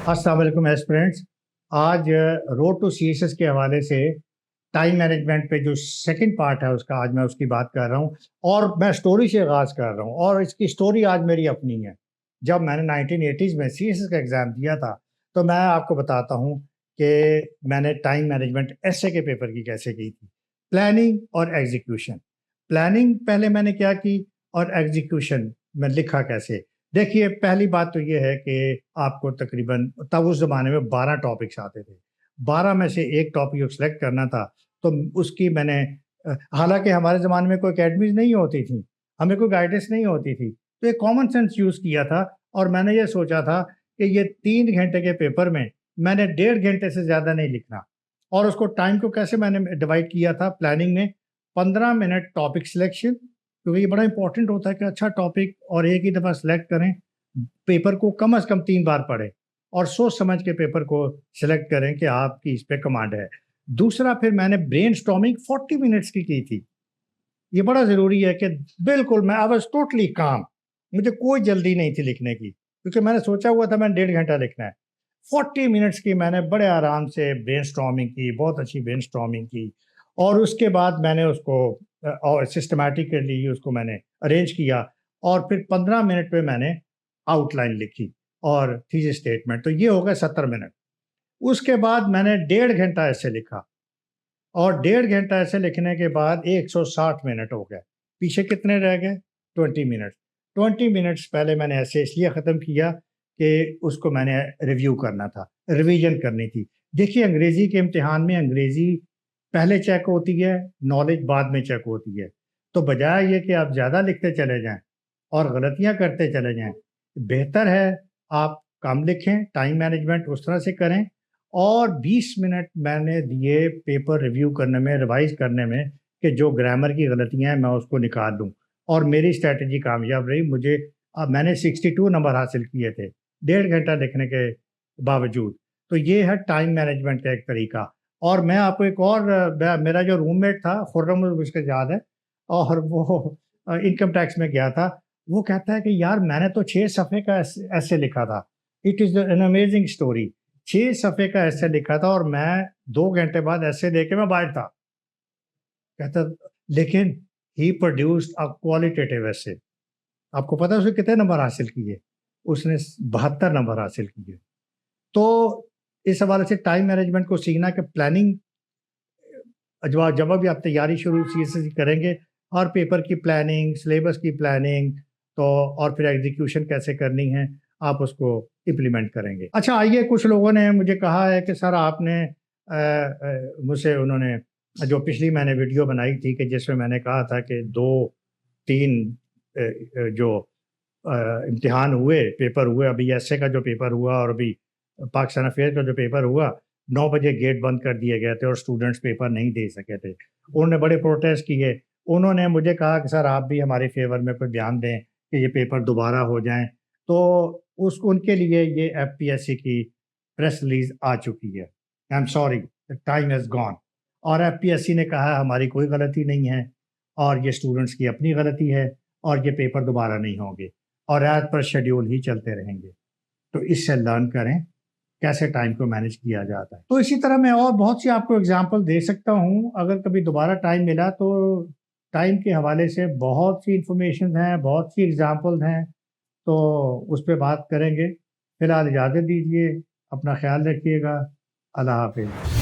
अस्सलाम वालेकुम एस्पिरेंट्स। आज रोड टू सीएसएस के हवाले से टाइम मैनेजमेंट पे जो सेकंड पार्ट है उसका आज मैं उसकी बात कर रहा हूँ और मैं स्टोरी से आगाज़ कर रहा हूँ और इसकी स्टोरी आज मेरी अपनी है। जब मैंने 1980s में सीएसएस का एग्ज़ाम दिया था तो मैं आपको बताता हूँ कि मैंने टाइम मैनेजमेंट एसए के पेपर की कैसे की थी। प्लानिंग और एग्जीक्यूशन। प्लानिंग पहले मैंने क्या की और एग्जीक्यूशन में लिखा कैसे। देखिए, पहली बात तो ये है कि आपको तकरीबन तब उस ज़माने में 12 टॉपिक्स आते थे। 12 में से एक टॉपिक को सिलेक्ट करना था, तो उसकी मैंने हालाँकि हमारे ज़माने में कोई अकेडमीज़ नहीं होती थी, हमें कोई गाइडेंस नहीं होती थी, तो एक कॉमन सेंस यूज़ किया था और मैंने ये सोचा था कि ये 3 घंटे के पेपर में मैंने 1.5 घंटे से ज़्यादा नहीं लिखना और उसको टाइम को कैसे मैंने डिवाइड किया था प्लानिंग में 15 मिनट टॉपिक सिलेक्शन, क्योंकि ये बड़ा इंपॉर्टेंट होता है कि अच्छा टॉपिक और एक ही दफ़ा सेलेक्ट करें, पेपर को कम से कम 3 बार पढ़ें और सोच समझ के पेपर को सेलेक्ट करें कि आपकी इस पे कमांड है। दूसरा, फिर मैंने ब्रेनस्टॉर्मिंग 40 मिनट्स की थी। ये बड़ा ज़रूरी है कि बिल्कुल मैं आई वाज़ टोटली काम, मुझे कोई जल्दी नहीं थी लिखने की, क्योंकि मैंने सोचा हुआ था मैंने 1.5 घंटा लिखना है। 40 मिनट्स की मैंने बड़े आराम से ब्रेनस्टॉर्मिंग की, बहुत अच्छी ब्रेनस्टॉर्मिंग की और उसके बाद मैंने उसको और सिस्टमैटिकली उसको मैंने अरेंज किया और फिर 15 मिनट में मैंने आउटलाइन लिखी और थीसिस स्टेटमेंट, तो ये हो गए 70 मिनट। उसके बाद मैंने 1.5 घंटा ऐसे लिखा और 1.5 घंटा ऐसे लिखने के बाद 160 मिनट हो गए। पीछे कितने रह गए? 20 मिनट। 20 मिनट्स पहले मैंने ऐसे इसलिए ख़त्म किया कि उसको मैंने रिव्यू करना था, रिवीजन करनी थी। देखिए, अंग्रेज़ी के इम्तिहान में अंग्रेज़ी पहले चेक होती है, नॉलेज बाद में चेक होती है। तो बजाय ये कि आप ज़्यादा लिखते चले जाएँ और गलतियाँ करते चले जाएँ, बेहतर है आप कम लिखें, टाइम मैनेजमेंट उस तरह से करें और 20 मिनट मैंने दिए पेपर रिव्यू करने में, रिवाइज़ करने में कि जो ग्रामर की गलतियाँ हैं मैं उसको निकाल लूँ और मेरी स्ट्रैटेजी कामयाब रही। मुझे मैंने 62 नंबर हासिल किए थे, 1.5 घंटा लिखने के बावजूद। तो ये है टाइम मैनेजमेंट का एक तरीका। और मैं आपको एक और मेरा जो रूममेट था खुर्रम, मुझको याद है, और वो इनकम टैक्स में गया था। वो कहता है कि यार मैंने तो 6 सफ़े का ऐसे लिखा था। It is an amazing story. 6 सफ़े का ऐसे लिखा था और मैं 2 घंटे बाद ऐसे लेके मैं बाहर था। कहता लेकिन ही प्रोड्यूस्ड अ क्वालिटेटिव ऐसे। आपको पता है उसने कितने नंबर हासिल किए? उसने 72 नंबर हासिल किए। तो इस हवाले से टाइम मैनेजमेंट को सीखना कि प्लानिंग जब भी आप तैयारी शुरू सीएसएस की करेंगे, हर पेपर की प्लानिंग, सिलेबस की प्लानिंग, तो और फिर एग्जीक्यूशन कैसे करनी है, आप उसको इम्प्लीमेंट करेंगे। अच्छा, आइए, कुछ लोगों ने मुझे कहा है कि सर आपने मुझसे उन्होंने जो पिछली मैंने वीडियो बनाई थी कि जिसमें मैंने कहा था कि 2-3 जो इम्तिहान हुए, पेपर हुए, अभी एसए का जो पेपर हुआ और अभी पाकिस्तान अफेयर का जो पेपर हुआ, 9 बजे गेट बंद कर दिए गए थे और स्टूडेंट्स पेपर नहीं दे सके थे। उन्होंने बड़े प्रोटेस्ट किए। उन्होंने मुझे कहा कि सर आप भी हमारे फेवर में कोई बयान दें कि ये पेपर दोबारा हो जाएँ। तो उस उनके लिए ये एफपीएससी की प्रेस रिलीज़ आ चुकी है। I am sorry, the time has gone. और एफपीएससी ने कहा हमारी कोई गलती नहीं है और ये स्टूडेंट्स की अपनी गलती है और ये पेपर दोबारा नहीं होंगे और एज़ पर शेड्यूल ही चलते रहेंगे। तो इससे लर्न करें कैसे टाइम को मैनेज किया जाता है। तो इसी तरह मैं और बहुत सी आपको एग्जांपल दे सकता हूँ, अगर कभी दोबारा टाइम मिला तो टाइम के हवाले से बहुत सी इंफॉर्मेशन हैं, बहुत सी एग्जांपल हैं, तो उस पे बात करेंगे। फिलहाल इजाज़त दीजिए, अपना ख्याल रखिएगा। अल्लाह हाफ़िज़।